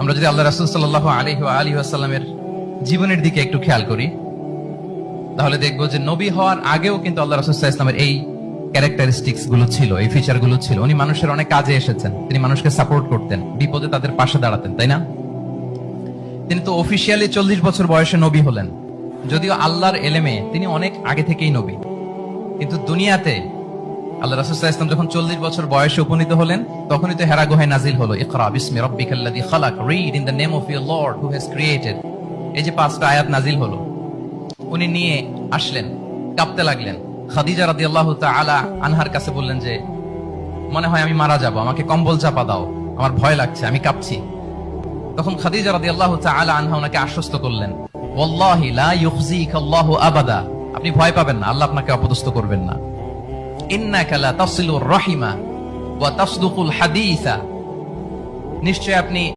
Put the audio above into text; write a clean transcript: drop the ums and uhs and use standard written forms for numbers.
আমরা যদি আল্লাহ রাসূল সাল্লাল্লাহু আলাইহি ওয়া আলিহি ওয়াসাল্লামের জীবনের দিকে একটু খেয়াল করি, তাহলে দেখবো যে নবী হওয়ার আগেও কিন্তু আল্লাহ রাসূল সাল্লাল্লাহু আলাইহি ওয়াসাল্লামের এই ক্যারেক্টারিস্টিক্স গুলো ছিল, এই ফিচার গুলো ছিল। উনি মানুষের অনেক কাজে এসেছেন, তিনি মানুষকে সাপোর্ট করতেন, বিপদে তাদের পাশে দাঁড়াতেন, তাই না? তিনি তো অফিসিয়ালি 40 বছর বয়সে নবী হলেন, যদিও আল্লাহর এলেমে তিনি অনেক আগে থেকেই নবী। কিন্তু দুনিয়াতে আল্লাহ রাসূল সাল্লাল্লাহু আলাইহি ওয়াসাল্লাম যখন 40 বছর বয়সে উপনীত হলেন, তখনই তো হেরা গুহায় নাজিল হলো, ইকরা বিসমি রাব্বিকাল্লাযী খালাক, read in the name of your lord who has created. এই যে 5টা আয়াত নাজিল হলো, উনি নিয়ে আসলেন, কাঁপতে লাগলেন। খাদিজা রাদিয়াল্লাহু তাআলা আনহার কাছে বললেন যে, মনে হয় আমি মারা যাব, আমাকে কম্বল চাপা দাও, আমার ভয় লাগছে, আমি কাঁপছি। তখন খাদিজা রাদিয়াল্লাহু তাআলা আনহা ওনাকে আশ্বস্ত করলেন, ওয়াল্লাহি লা ইউখজিকাল্লাহু আবাদা, আপনি ভয় পাবেন না, আল্লাহ আপনাকে অপদস্থ করবেন না। ইন্নাকা লা তাসিলুর রাহিমা ওয়া তাসদুকুল হাদিসা, নিশ্চয় আপনি